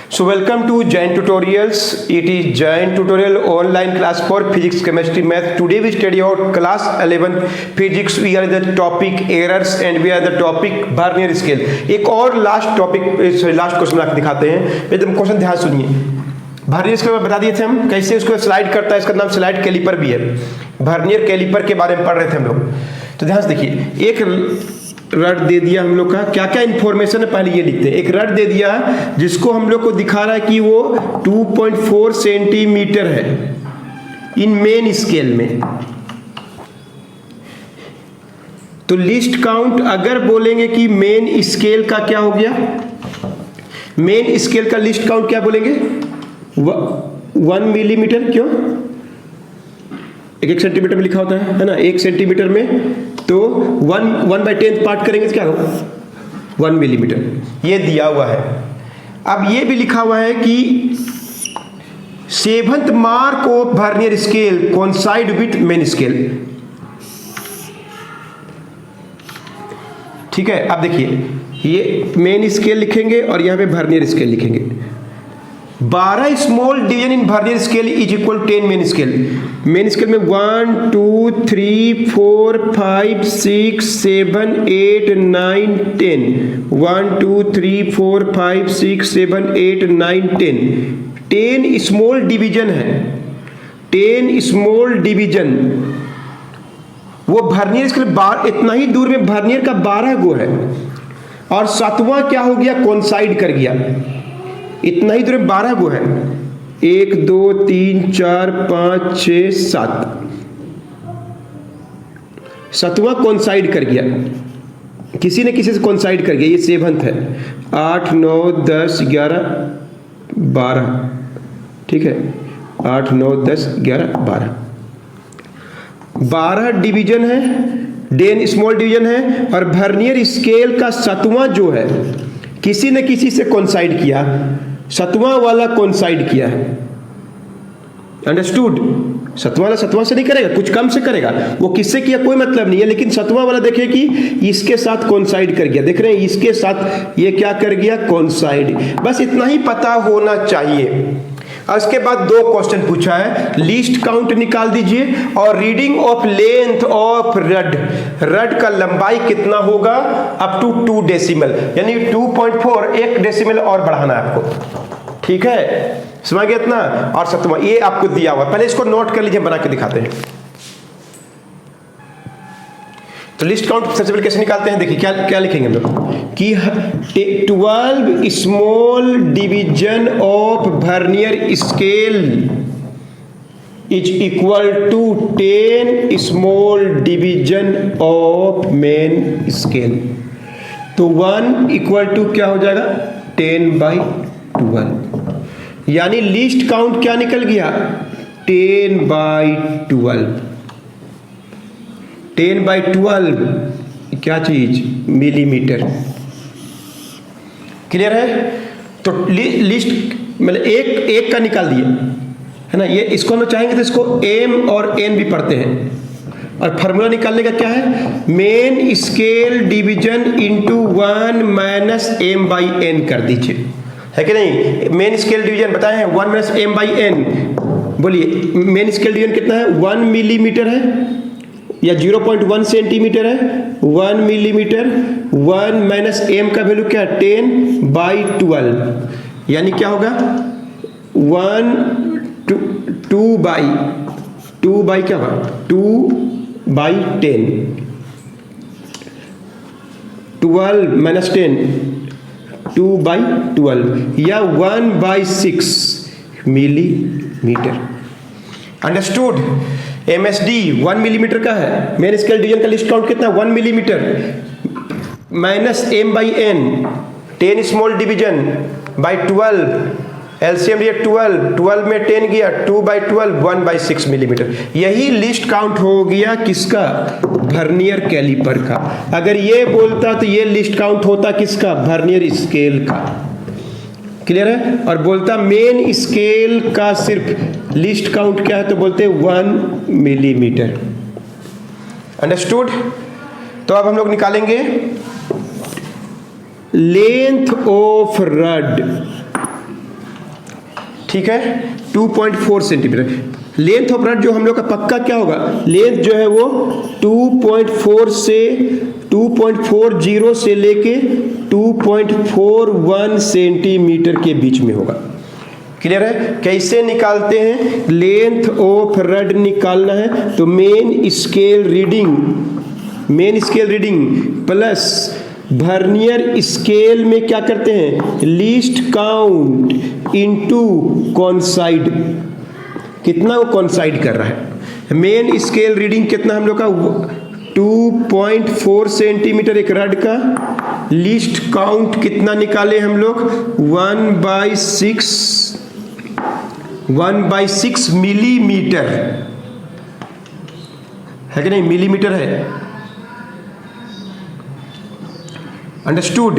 So welcome to Jain Tutorials. It is Jain Tutorial online class for physics, chemistry, math. Today we study out class 11 physics. We are the topic errors and we are the topic Vernier scale. एक और last question आपको दिखाते हैं। एकदम question ध्यान सुनिए। Vernier scale बता दिए थे हम कैसे उसको स्लाइड करता है। इसका नाम स्लाइड कैलिपर भी है। वर्नियर कैलिपर के बारे में पढ़ रहे थे हम लोग। तो ध्यान से देखिए, एक रड दे दिया हम लोग का, क्या क्या इंफॉर्मेशन है पहले ये लिखते हैं। एक रड दे दिया जिसको हम लोग को दिखा रहा है कि वो 2.4 सेंटीमीटर है इन मेन स्केल में। तो लिस्ट काउंट अगर बोलेंगे कि मेन स्केल का क्या हो गया, मेन स्केल का लिस्ट काउंट क्या बोलेंगे, 1 मिलीमीटर। क्यों, एक सेंटीमीटर में लिखा होता है ना, 1 सेंटीमीटर में तो 1/10 पार्ट करेंगे तो क्या होगा 1 मिलीमीटर। ये दिया हुआ है। अब ये भी लिखा हुआ है कि 7th mark of vernier scale coincide with main scale. ठीक है, अब देखिए ये मेन स्केल लिखेंगे और यहां पे वर्नियर स्केल लिखेंगे। 12 small division in vernier scale is equal 10 main scale. Main scale में 1 2 3 4 5 6 7 8 9 10 1 2 3 4 5 6 7 8 9 10 10 स्मॉल डिवीजन है। 10 स्मॉल डिवीजन वो वर्नियर स्केल इतना ही दूर में वर्नियर का 12 गो है और 7वां क्या हो गया, कोइंसाइड कर गया। इतना ही दूर 12 गो है, 1 2 3 4 5 6 7, 7वां कोइंसाइड कर गया, किसी ने किसी से कोइंसाइड कर गया। ये 7th है। 8 9 10 11 12, ठीक है, 8 9 10 11 12, 12 डिवीजन है, 10 स्मॉल डिवीजन है और वर्नियर स्केल का 7वां जो है किसी ने किसी से कोइंसाइड किया, 7वां वाला कोइंसाइड किया है। अंडरस्टूड। 7वां वाला 7वां से नहीं करेगा, कुछ कम से करेगा, वो किससे किया कोई मतलब नहीं है, लेकिन 7वां वाला देखे कि इसके साथ कोइंसाइड कर गया। देख रहे हैं, इसके साथ ये क्या कर गया, कोइंसाइड। बस इतना ही पता होना चाहिए। और उसके बाद 2 क्वेश्चन पूछा है, लिस्ट काउंट निकाल दीजिए और reading of length of rod. Rod का लंबाई कितना होगा अप टू 2 डेसिमल, यानी 2.4 1 डेसिमल और बढ़ाना है आपको। ठीक है, समझ गए इतना। और 7वां ये आपको दिया हुआ, पहले इसको नोट कर लीजिए, बना के दिखाते हैं। तो लिस्ट काउंट सबसे पहले कैसे निकालते हैं, देखिए क्या क्या लिखेंगे हम लोग कि 12 small division of vernier scale is equal to 10 small division of main scale. तो 1 इक्वल टू क्या हो जाएगा, 10/12, यानी लिस्ट काउंट क्या निकल गया, 10/12। 10/12 क्या चीज, मिलीमीटर। क्लियर है। तो लिस्ट मतलब एक का निकाल दिए है ना। ये इसको हम चाहेंगे तो इसको m और n भी पढ़ते हैं। और फार्मूला निकालने का क्या है, main scale division into 1 minus m/n कर दीजिए, है कि नहीं। मेन स्केल डिवीजन बताए हैं 1 माइनस m/n। बोलिए मेन स्केल डिवीजन कितना है, 1 मिलीमीटर है या 0.1 सेंटीमीटर है, 1 मिलीमीटर। 1 माइनस m का वैल्यू क्या है, 10/12, यानी क्या होगा 2 बाई क्या होगा, 2/10, 12 माइनस 10 2/12 या 1/6 मिलीमीटर। अंडरस्टूड। MSD 1 मिलीमीटर का है। मेन स्केल डिवीजन का लिस्ट काउंट कितना, 1 millimetre minus m/n, 10 small division by 12, LCM दिया 12 में 10 गया, 2/12 1/6 मिलीमीटर। यही लिस्ट काउंट हो गया किसका, वर्नियर कैलिपर का। अगर ये बोलता तो ये लिस्ट काउंट होता किसका, वर्नियर स्केल का। क्लियर है। और बोलता मेन स्केल का सिर्फ लिस्ट काउंट क्या है, तो बोलते 1 मिलीमीटर। अंडरस्टूड। तो अब हम लोग निकालेंगे लेंथ ऑफ रड ठीक है, 2.4 सेंटीमीटर। लेंथ ऑफ रड जो हम लोग का पक्का क्या होगा, लेंथ जो है वो 2.4 से 2.40 से लेके 2.41 सेंटीमीटर के बीच में होगा। क्लियर है? कैसे निकालते हैं? लेंथ ऑफ रड निकालना है तो main scale reading plus vernier scale में क्या करते हैं, लीस्ट काउंट इनटू कॉन्साइड, कितना वो कॉन्साइड कर रहा है। मेन स्केल रीडिंग कितना हम लोग का 2.4 सेंटीमीटर एक रड का, लीस्ट काउंट कितना निकाले हम लोग 1/6 मिलीमीटर है कि नहीं, मिलीमीटर है। अंडरस्टूड?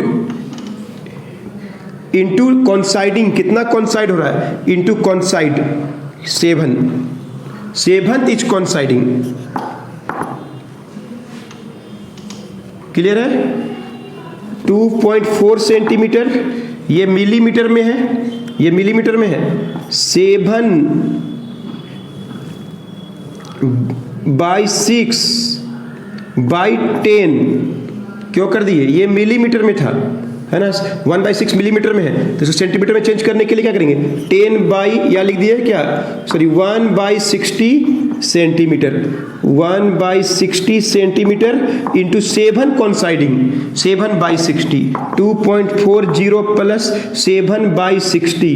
इंटू कॉन्साइडिंग, कितना कॉन्साइड हो रहा है, इंटू कॉन्साइड 7 इज कॉन्साइडिंग। क्लियर है? 2.4 सेंटीमीटर, ये मिलीमीटर में है, ये मिलीमीटर में है। 7/6/10 क्यों कर दिए, ये मिलीमीटर में था, है ना, 1/6 मिलीमीटर में है, तो इसको सेंटीमीटर में चेंज करने के लिए क्या करेंगे, 10 या लिख दिए क्या, sorry 1/60 centimetre, 1/60 centimetre into 7 coinciding, 7/60, 2.40 plus 7/60,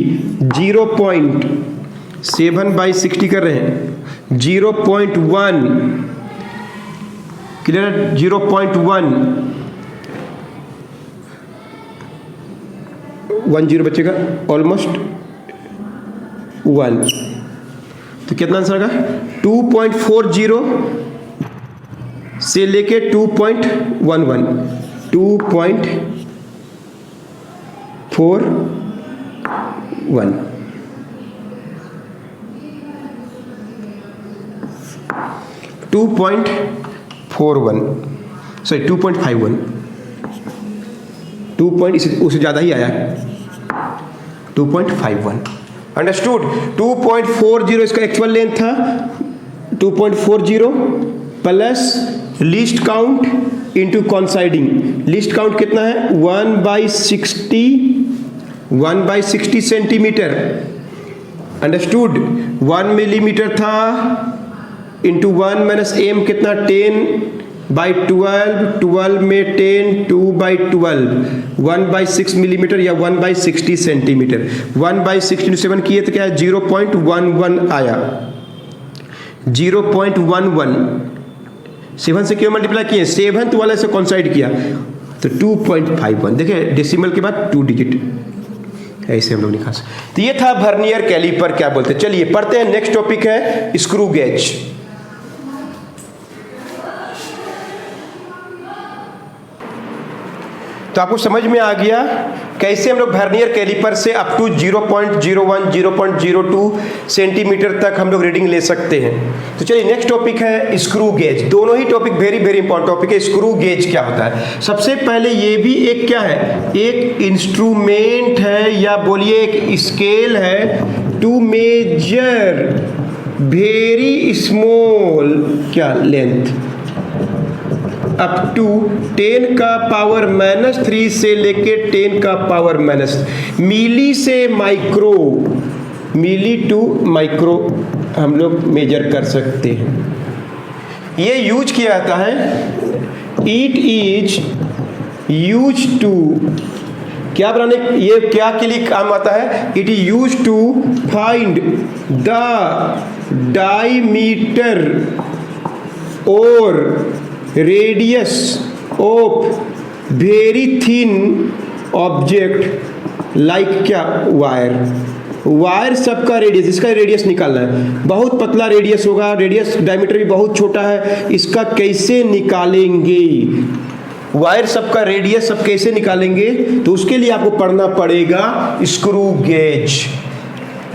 7/60 कर रहे हैं, 0.1, क्लियर, 0.1, 10 बचेगा, ऑलमोस्ट 1, तो कितना आंसर आएगा 2.40 से लेके 2.11, 2.41, 2.41, सॉरी 2.51, 2 पॉइंट उससे ज़्यादा ही आया, 2.51। अंडरस्टूड? 2.40 इसका एक्चुअल लेंथ था, 2.40 plus least count into coinciding, least count कितना है 1/60 सेंटीमीटर। अंडरस्टूड? 1 मिलीमीटर था इंटू 1 माइनस एम कितना 10/12, 12 में 10, 2/12, 1/6 मिलीमीटर या 1/60 सेंटीमीटर, 1/60 into 7 किए तो क्या है 0.11 आया, 0.11, 7 से क्यों मल्टीप्लाई किए, 7th वाले से कॉन्साइड किया तो 2.51, देखिए डेसिमल के बाद 2 डिजिट, ऐसे हम लोग निकाल सकते। तो ये था वर्नियर कैलिपर क्या बोलते हैं। चलिए पढ़ते हैं, नेक्स्ट टॉपिक है स्क्रू गेज। तो आपको समझ में आ गया कैसे हम लोग वर्नियर कैलिपर से अप टू 0.01 0.02 सेंटीमीटर तक हम लोग रीडिंग ले सकते हैं। तो चलिए नेक्स्ट टॉपिक है स्क्रू गेज। दोनों ही topic very very important topic है। स्क्रू गेज क्या होता है, सबसे पहले ये भी एक क्या है, एक इंस्ट्रूमेंट है या बोलिए एक स्केल है टू मेजर वेरी स्मॉल क्या लेंथ अप टू 10 का पावर -3 से लेके 10 का पावर मिली से माइक्रो, मिली टू माइक्रो हम लोग मेजर कर सकते हैं। ये यूज किया जाता है, इट इज यूज टू क्या बनाने, ये क्या के लिए काम आता है, it is use to find the diameter और radius of very thin object like क्या वायर, वायर सबका रेडियस, इसका रेडियस निकालना है, बहुत पतला रेडियस होगा, रेडियस डायमीटर भी बहुत छोटा है, इसका कैसे निकालेंगे, वायर सबका रेडियस सब कैसे निकालेंगे, तो उसके लिए आपको पढ़ना पड़ेगा स्क्रू गेज।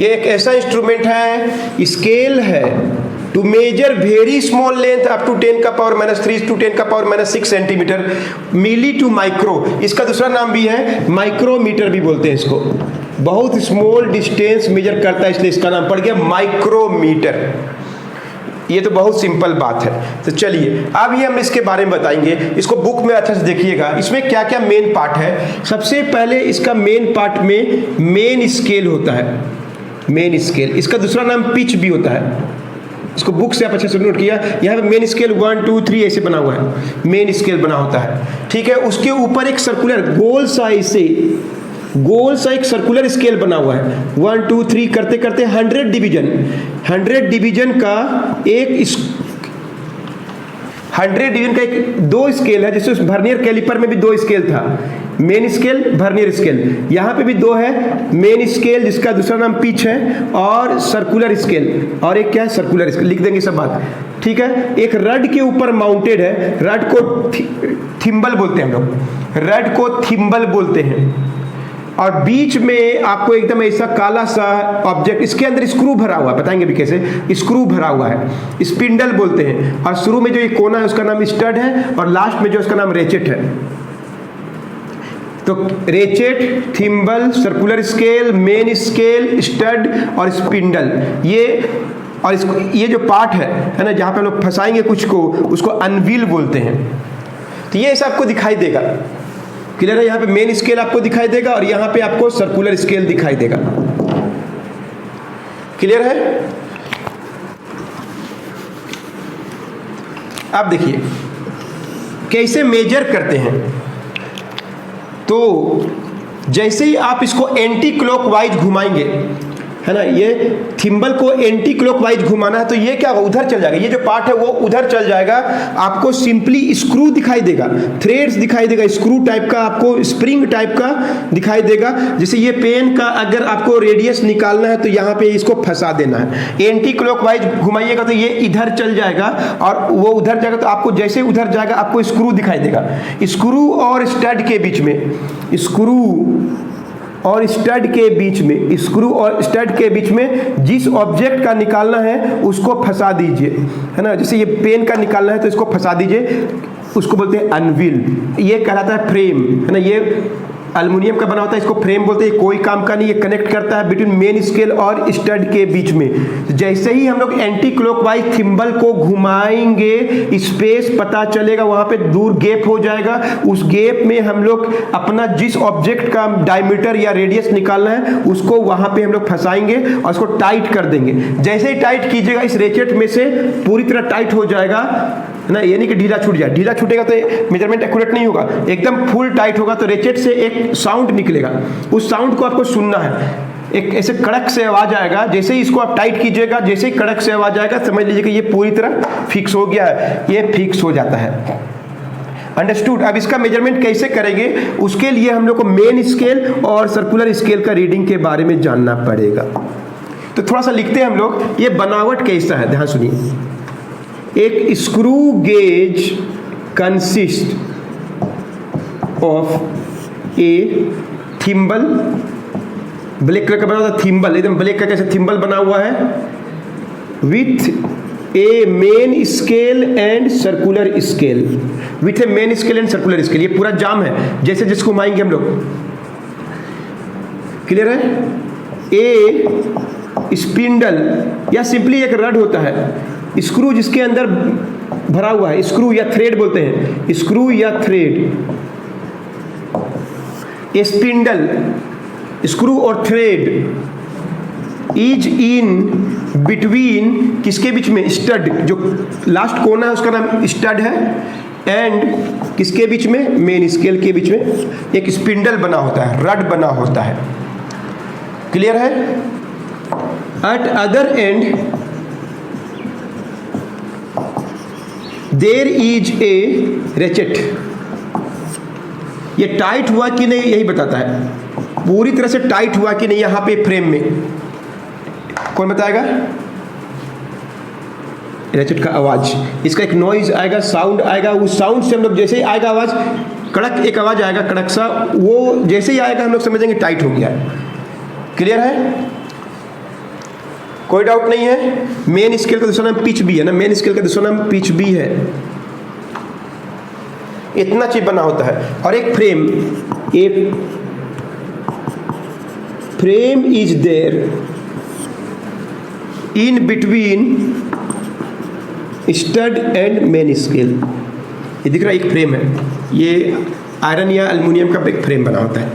ये एक ऐसा इंस्ट्रूमेंट है, स्केल है to measure very small length up to 10 का पावर -3 टू 10 का power -6 centimetre, milli to micro, इसका दूसरा नाम भी है माइक्रोमीटर भी बोलते हैं इसको, बहुत स्मॉल डिस्टेंस मेजर करता है, इसलिए इसका नाम पड़ गया माइक्रोमीटर। ये तो बहुत सिंपल बात है। तो चलिए अब ये हम इसके बारे में बताएंगे, इसको बुक में अच्छे से देखिएगा, इसमें क्या क्या मेन पार्ट है। सबसे पहले इसका मेन पार्ट में मेन स्केल होता है, मेन स्केल, इसका दूसरा नाम पिच भी होता है। इसको बुक से आप अच्छे से नोट किया, यहाँ पे मेन स्केल 1 2 3 ऐसे बना हुआ है, मेन स्केल बना होता है, ठीक है। उसके ऊपर एक सर्कुलर गोल सा एक सर्कुलर स्केल बना हुआ है। 1 2 3 करते करते 100 डिवीजन का एक दो स्केल है, जैसे वर्नियर कैलिपर में भी दो स्केल था, मेन स्केल वर्नियर स्केल, यहाँ पे भी दो है, मेन स्केल जिसका दूसरा नाम पिच है, और सर्कुलर स्केल, और एक क्या है सर्कुलर स्केल, लिख देंगे सब बात, ठीक है। एक रड के ऊपर माउंटेड है, रड को थिम्बल बोलते हैं हम लोग, रड को थिम्बल बोलते हैं, और बीच में आपको एकदम ऐसा काला सा ऑब्जेक्ट, इसके अंदर स्क्रू भरा हुआ है, बताएंगे भी कैसे, स्क्रू भरा हुआ है, स्पिंडल बोलते हैं, और शुरू में जो ये कोना है उसका नाम स्टड है, और लास्ट में जो उसका नाम रेचेट है। तो ratchet, thimble, circular scale, main scale, stud और स्पिंडल, ये जो पार्ट है ना, जहाँ पे हम लोग फंसाएंगे कुछ को, उसको अनवील बोलते हैं। तो ये ऐसा आपको दिखाई देगा, क्लियर है। यहाँ पे मेन स्केल आपको दिखाई देगा, और यहाँ पे आपको सर्कुलर स्केल दिखाई देगा, क्लियर है। अब देखिए कैसे मेजर करते हैं। तो जैसे ही आप इसको एंटी क्लॉकवाइज घुमाएंगे, है ना, ये थिम्बल को एंटी क्लॉकवाइज घुमाना है, तो ये क्या उधर चल जाएगा, ये जो पार्ट है वो उधर चल जाएगा, आपको सिंपली स्क्रू दिखाई देगा, थ्रेड्स दिखाई देगा, स्क्रू टाइप का, आपको स्प्रिंग टाइप का दिखाई देगा। जैसे ये पेन का अगर आपको रेडियस निकालना है तो यहाँ पे इसको फंसा देना है, एंटी क्लॉकवाइज घुमाइएगा तो ये इधर चल जाएगा, और वो उधर जाएगा, तो आपको जैसे उधर जाएगा आपको स्क्रू दिखाई देगा। स्क्रू और स्टड के बीच में, स्क्रू और स्टड के बीच में जिस ऑब्जेक्ट का निकालना है उसको फंसा दीजिए, है ना। जैसे ये पेन का निकालना है तो इसको फंसा दीजिए, उसको बोलते हैं अनविल। ये कहलाता है फ्रेम, है ना, ये एल्युमिनियम का बना होता है, इसको फ्रेम बोलते हैं। कोई काम का नहीं, ये कनेक्ट करता है बिटवीन मेन स्केल और स्टड के बीच में। जैसे ही हम लोग एंटी क्लॉकवाइज थिम्बल को घुमाएंगे, स्पेस पता चलेगा, वहां पे दूर गैप हो जाएगा, उस गैप में हम लोग अपना जिस ऑब्जेक्ट का डायमीटर या रेडियस निकालना है उसको वहां पे हम लोग फंसाएंगे और उसको टाइट कर देंगे। जैसे ही टाइट कीजिएगा, इस रेचेट में से पूरी तरह टाइट हो जाएगा ना, ये नहीं कि ढीला छूट जाए, ढीला छूटेगा तो मेजरमेंट एक्यूरेट नहीं होगा, एकदम फुल टाइट होगा तो रेचेट से एक साउंड निकलेगा, उस साउंड को आपको सुनना है। एक ऐसे कड़क से आवाज आएगा, जैसे ही इसको आप टाइट कीजिएगा, जैसे ही कड़क से आवाज आएगा, समझ लीजिए कि ये पूरी तरह फिक्स हो गया है, ये फिक्स हो जाता है। अंडरस्टूड। अब इसका मेजरमेंट कैसे करेंगे, उसके लिए हम लोग को मेन स्केल और सर्कुलर स्केल का रीडिंग के बारे में जानना पड़ेगा। तो थोड़ा सा लिखते हैं हम लोग, ये बनावट कैसा है, ध्यान सुनिए। एक screw gauge consist of A thimble, black colour का बना हुआ थिम्बल, एकदम ब्लैक का कैसे थिम्बल बना हुआ है, with A main scale and circular scale, with A main scale and circular scale. ये पूरा जाम है, जैसे जिसको घुमाएंगे हम लोग, क्लियर है। ए स्पिंडल या सिंपली एक रड होता है, स्क्रू जिसके अंदर भरा हुआ है, स्क्रू या थ्रेड बोलते हैं, स्क्रू या थ्रेड। स्पिंडल, स्क्रू और थ्रेड इज इन बिटवीन, किसके बीच में, स्टड, जो लास्ट कोना है उसका नाम स्टड है, एंड किसके बीच में, मेन स्केल के बीच में एक स्पिंडल बना होता है, रड बना होता है, क्लियर है। At other end there is a ratchet. ये टाइट हुआ कि नहीं यही बताता है, पूरी तरह से टाइट हुआ कि नहीं यहां पे फ्रेम में, कौन बताएगा। रेचेट का आवाज, इसका एक नॉइज आएगा, साउंड आएगा, उस साउंड से हम लोग जैसे ही आएगा आवाज, कड़क एक आवाज आएगा, कड़क सा, वो जैसे ही आएगा हम लोग समझेंगे टाइट हो गया है, क्लियर है, कोई डाउट नहीं है। मेन स्केल का दूसरा नाम पिच भी है ना, मेन स्केल का दूसरा नाम पिच भी है। इतना चीज बना होता है, और एक फ्रेम, एक frame is there in between stud and main scale. ये दिख रहा है एक फ्रेम है, ये आयरन या एल्युमिनियम का एक फ्रेम बना होता है,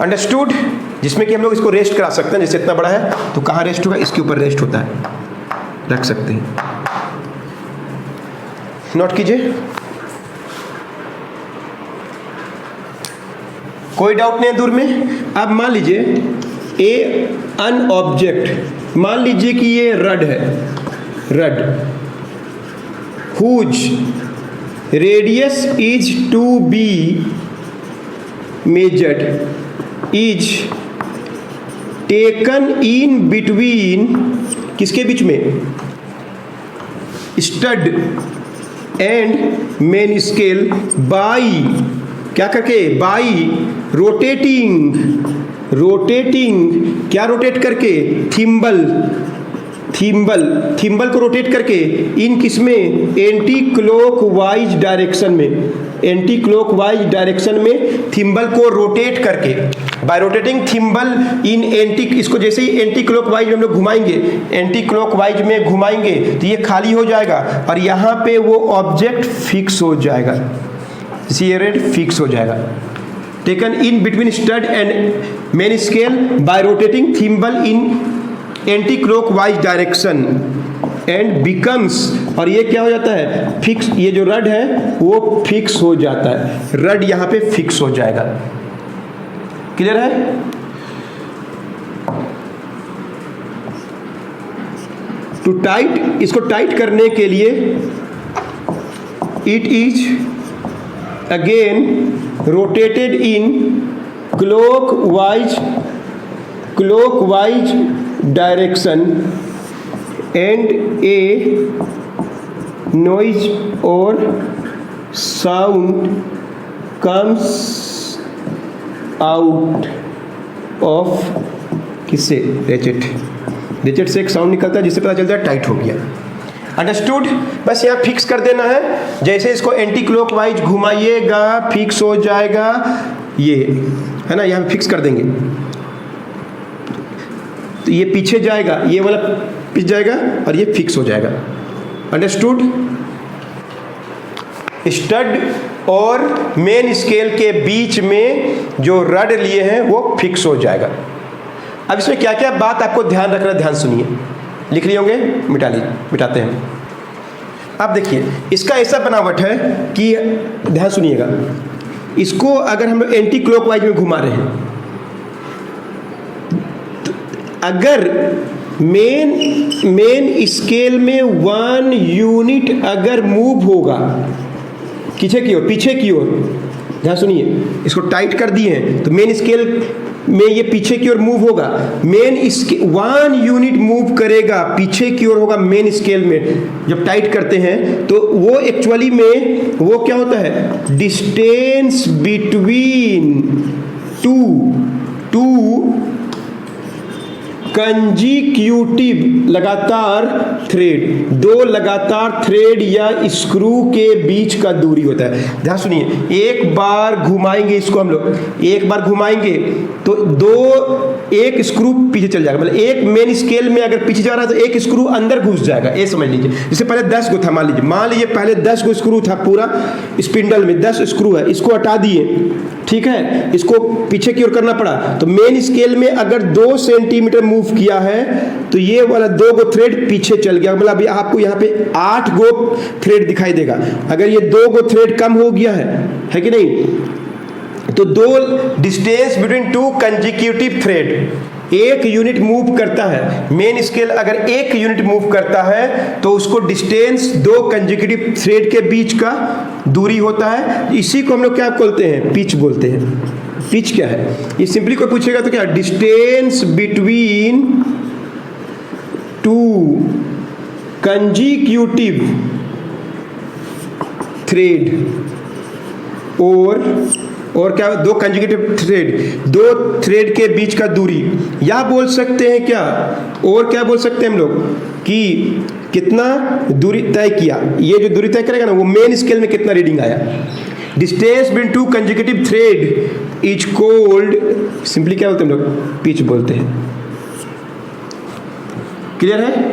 अंडरस्टूड, जिसमें कि हम लोग इसको रेस्ट करा सकते हैं। जैसे इतना बड़ा है तो कहाँ रेस्ट होगा, इसके ऊपर रेस्ट होता है, रख सकते हैं। नोट कीजिए, कोई डाउट नहीं है दूर में। अब मान लीजिए अन ऑब्जेक्ट, मान लीजिए कि ये रड है, rod whose radius is to be measured is taken in between, किसके बीच में, stud and main scale by, क्या करके, बाई रोटेटिंग, रोटेटिंग क्या रोटेट करके, थिम्बल, थिम्बल, थिम्बल को रोटेट करके इन किसमें, एंटी क्लॉकवाइज डायरेक्शन में, एंटी क्लॉकवाइज डायरेक्शन में थिम्बल को रोटेट करके, by rotating thimble in anti, इसको जैसे ही एंटी क्लॉकवाइज में हम लोग घुमाएंगे, एंटी क्लॉकवाइज में घुमाएंगे तो ये खाली हो जाएगा और यहाँ पे वो ऑब्जेक्ट फिक्स हो जाएगा, इसी रेट फिक्स हो जाएगा। Taken in between stud and main scale bye rotating thimble in anti clockwise direction and becomes, और ये क्या हो जाता है, फिक्स, ये जो रड है वो फिक्स हो जाता है, रड यहाँ पे फिक्स हो जाएगा। क्लियर है? टू टाइट, इसको टाइट करने के लिए it is again rotated in clockwise direction and A noise और साउंड कम्स आउट ऑफ, किससे, रेचेट, रेचेट से एक साउंड निकलता है जिससे पता चलता है टाइट हो गया। अंडरस्टूड? बस यहाँ फिक्स कर देना है, जैसे इसको एंटी क्लॉकवाइज घुमाइएगा फिक्स हो जाएगा, ये है ना, यहाँ फिक्स कर देंगे तो ये पीछे जाएगा, ये वाला पीछे जाएगा और ये फिक्स हो जाएगा। अंडरस्टूड? स्टड और मेन स्केल के बीच में जो रड लिए हैं वो फिक्स हो जाएगा। अब इसमें क्या क्या बात आपको ध्यान रखना, ध्यान सुनिए, लिख लिए होंगे, मिटाते हैं। अब देखिए इसका ऐसा बनावट है कि, ध्यान सुनिएगा, इसको अगर हम लोग एंटी क्लॉकवाइज में घुमा रहे हैं, अगर मेन स्केल में 1 यूनिट अगर मूव होगा पीछे की ओर, पीछे की ओर, ध्यान सुनिए, इसको टाइट कर दिए हैं तो मेन स्केल में ये पीछे की ओर मूव होगा, मेन स्केल 1 यूनिट मूव करेगा, पीछे की ओर होगा मेन स्केल में। जब टाइट करते हैं तो वो एक्चुअली में वो क्या होता है, डिस्टेंस बिटवीन टू कंजिक्यूटिव लगातार थ्रेड, दो लगातार थ्रेड या स्क्रू के बीच का दूरी होता है। ध्यान सुनिए, एक बार घुमाएंगे इसको हम लोग, एक बार घुमाएंगे तो एक स्क्रू पीछे चल जाएगा, मतलब एक मेन स्केल में अगर पीछे जा रहा है तो एक स्क्रू अंदर घुस जाएगा, ये समझ लीजिए। जैसे पहले 10 गो था, मान लीजिए पहले 10 गो स्क्रू था, पूरा स्पिंडल में 10 स्क्रू है, इसको हटा दिए, ठीक है, इसको पीछे की ओर करना पड़ा, तो मेन स्केल में अगर 2 सेंटीमीटर मूव किया है तो ये वाला 2 गो थ्रेड पीछे चल गया, मतलब अभी आपको यहाँ पे 8 गो थ्रेड दिखाई देगा। अगर ये 2 गो थ्रेड कम हो गया है कि नहीं, तो 2 distance between 2 consecutive thread, 1 unit move करता है, मेन स्केल अगर 1 यूनिट मूव करता है तो उसको डिस्टेंस 2 कंजिक्यूटिव थ्रेड के बीच का दूरी होता है। इसी को हम लोग क्या बोलते हैं, पिच बोलते हैं। पिच क्या है, ये सिंपली कोई पूछेगा तो क्या, डिस्टेंस बिटवीन 2 कंजिक्यूटिव थ्रेड और क्या, 2 कंजिक्यूटिव थ्रेड, 2 थ्रेड के बीच का दूरी, या बोल सकते हैं क्या, और क्या बोल सकते हैं हम लोग कि कितना दूरी तय किया, ये जो दूरी तय करेगा ना वो मेन स्केल में कितना रीडिंग आया। Distance between 2 consecutive thread is cold, simply क्या बोलते हैं हम लोग, पिच बोलते हैं। क्लियर है,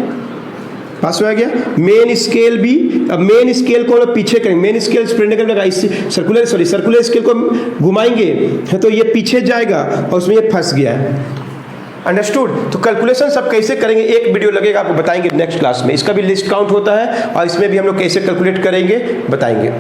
पास हो गया। मेन स्केल भी, अब मेन स्केल को हम लोग पीछे करेंगे, मेन स्केल स्प्रेड का इस सर्कुलर स्केल को घुमाएंगे तो ये पीछे जाएगा और उसमें ये फंस गया है। अंडरस्टूड। तो कैलकुलेशन सब कैसे करेंगे, एक वीडियो लगेगा, आपको बताएंगे नेक्स्ट क्लास में। इसका भी लिस्ट काउंट होता है और इसमें भी हम लोग कैसे कैलकुलेट करेंगे बताएंगे।